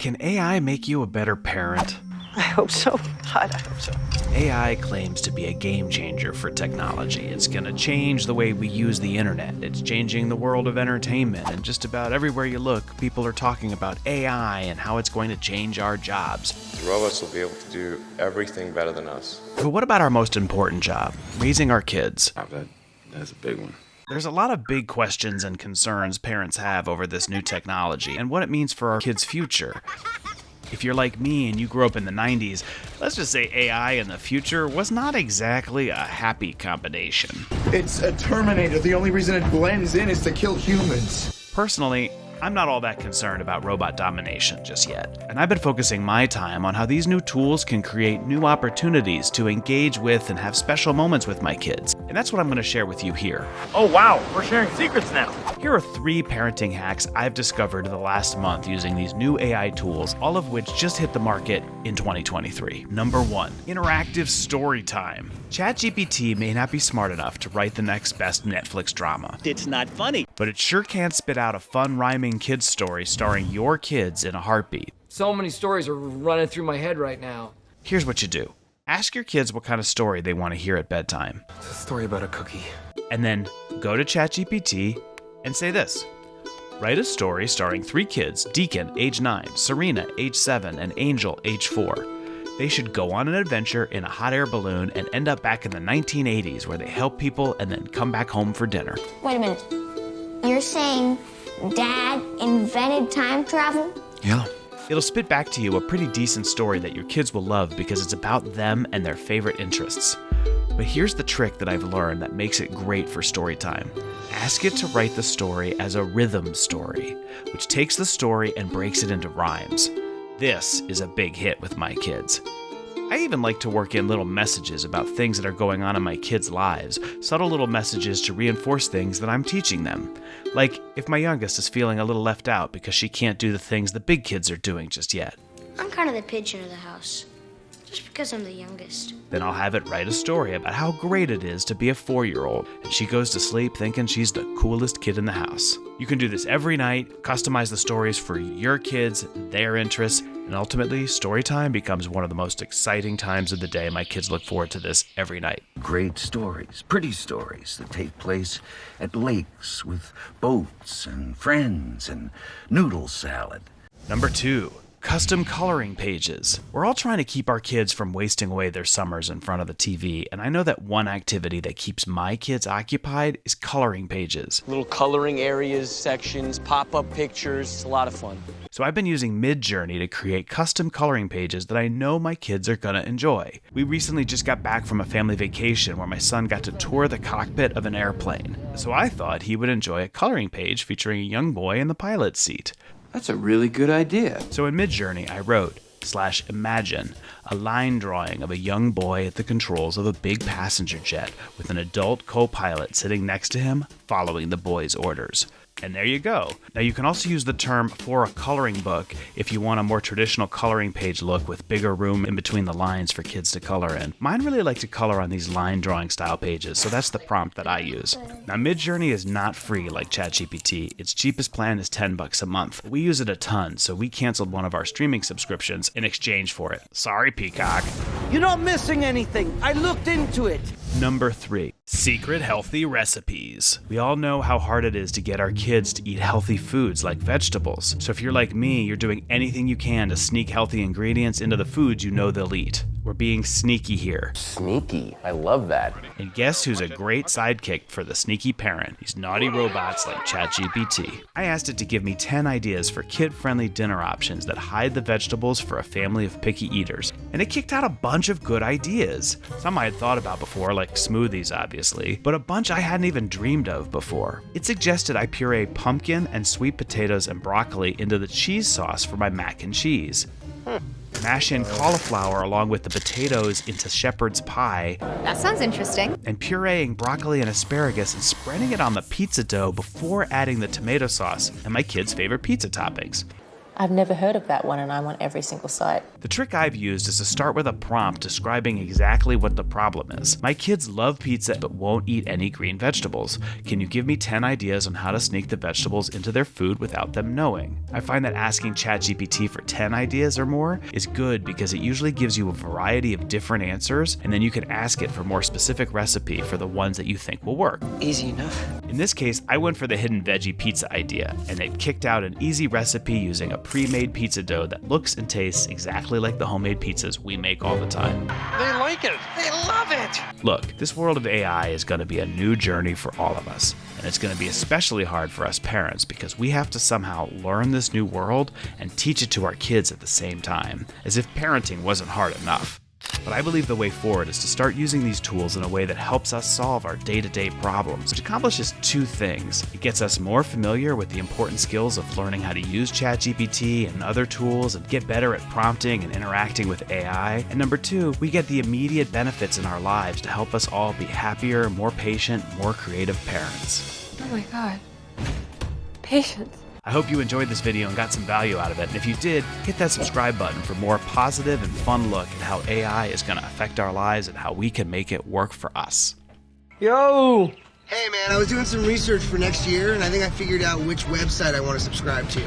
can AI make you a better parent? I hope so. God, I hope so. AI claims to be a game changer for technology. It's going to change the way we use the internet. It's changing the world of entertainment, and just about everywhere you look, people are talking about AI and how it's going to change our jobs. The robots will be able to do everything better than us. But what about our most important job, raising our kids? That's a big one. There's a lot of big questions and concerns parents have over this new technology and what it means for our kids' future. If you're like me and you grew up in the 90s, let's just say AI in the future was not exactly a happy combination. It's a Terminator. The only reason it blends in is to kill humans. Personally, I'm not all that concerned about robot domination just yet, and I've been focusing my time on how these new tools can create new opportunities to engage with and have special moments with my kids, and that's what I'm going to share with you here. Oh wow, we're sharing secrets now. Here are 3 parenting hacks I've discovered in the last month using these new AI tools, all of which just hit the market in 2023. Number 1, interactive story time. Chat GPT may not be smart enough to write the next best Netflix drama. It's not funny. But it sure can spit out a fun rhyming kids story starring your kids in a heartbeat. So many stories are running through my head right now. Here's what you do. Ask your kids what kind of story they want to hear at bedtime. It's a story about a cookie. And then go to ChatGPT and say this. Write a story starring 3 kids, Deacon, age 9, Serena, age 7, and Angel, age 4. They should go on an adventure in a hot air balloon and end up back in the 1980s where they help people and then come back home for dinner. Wait a minute. You're saying Dad invented time travel? Yeah. It'll spit back to you a pretty decent story that your kids will love because it's about them and their favorite interests. But here's the trick that I've learned that makes it great for story time. Ask it to write the story as a rhythm story, which takes the story and breaks it into rhymes. This is a big hit with my kids. I even like to work in little messages about things that are going on in my kids' lives, subtle little messages to reinforce things that I'm teaching them. Like if my youngest is feeling a little left out because she can't do the things the big kids are doing just yet. I'm kind of the pigeon of the house, just because I'm the youngest. Then I'll have it write a story about how great it is to be a 4-year-old, and she goes to sleep thinking she's the coolest kid in the house. You can do this every night, customize the stories for your kids, their interests, and ultimately, story time becomes one of the most exciting times of the day. My kids look forward to this every night. Great stories, pretty stories that take place at lakes with boats and friends and noodle salad. Number 2. Custom coloring pages. We're all trying to keep our kids from wasting away their summers in front of the TV, and I know that one activity that keeps my kids occupied is coloring pages. Little coloring areas, sections, pop-up pictures. It's a lot of fun. So I've been using Midjourney to create custom coloring pages that I know my kids are gonna enjoy. We recently just got back from a family vacation where my son got to tour the cockpit of an airplane. So I thought he would enjoy a coloring page featuring a young boy in the pilot's seat. That's a really good idea. So in Midjourney, I wrote /imagine a line drawing of a young boy at the controls of a big passenger jet with an adult co-pilot sitting next to him following the boy's orders. And there you go. Now you can also use the term for a coloring book if you want a more traditional coloring page look with bigger room in between the lines for kids to color in. Mine really like to color on these line drawing style pages, so that's the prompt that I use. Now Midjourney is not free like ChatGPT. Its cheapest plan is $10 a month. We use it a ton, so we canceled one of our streaming subscriptions in exchange for it. Sorry, Peacock. You're not missing anything. I looked into it. Number 3. Secret healthy recipes. We all know how hard it is to get our kids to eat healthy foods like vegetables. So if you're like me, you're doing anything you can to sneak healthy ingredients into the foods you know they'll eat. We're being sneaky here. Sneaky. I love that. And guess who's a great sidekick for the sneaky parent? These naughty robots like ChatGPT. I asked it to give me 10 ideas for kid-friendly dinner options that hide the vegetables for a family of picky eaters. And it kicked out a bunch of good ideas. Some I had thought about before, like smoothies obviously, but a bunch I hadn't even dreamed of before. It suggested I puree pumpkin and sweet potatoes and broccoli into the cheese sauce for my mac and cheese. Mash in cauliflower along with the potatoes into shepherd's pie. That sounds interesting. And pureeing broccoli and asparagus and spreading it on the pizza dough before adding the tomato sauce and my kids' favorite pizza toppings. I've never heard of that one, and I'm on every single site. The trick I've used is to start with a prompt describing exactly what the problem is. My kids love pizza but won't eat any green vegetables. Can you give me 10 ideas on how to sneak the vegetables into their food without them knowing? I find that asking ChatGPT for 10 ideas or more is good because it usually gives you a variety of different answers, and then you can ask it for more specific recipe for the ones that you think will work. Easy enough. In this case, I went for the hidden veggie pizza idea, and it kicked out an easy recipe using a pre-made pizza dough that looks and tastes exactly like the homemade pizzas we make all the time. They like it. They love it. Look, this world of AI is going to be a new journey for all of us, and it's going to be especially hard for us parents because we have to somehow learn this new world and teach it to our kids at the same time, as if parenting wasn't hard enough. But I believe the way forward is to start using these tools in a way that helps us solve our day-to-day problems, which accomplishes two things. It gets us more familiar with the important skills of learning how to use ChatGPT and other tools and get better at prompting and interacting with AI. And number two, we get the immediate benefits in our lives to help us all be happier, more patient, more creative parents. Oh my God. Patience. I hope you enjoyed this video and got some value out of it, and if you did, hit that subscribe button for more positive and fun look at how AI is going to affect our lives and how we can make it work for us. Yo! Hey man, I was doing some research for next year, and I think I figured out which website I want to subscribe to.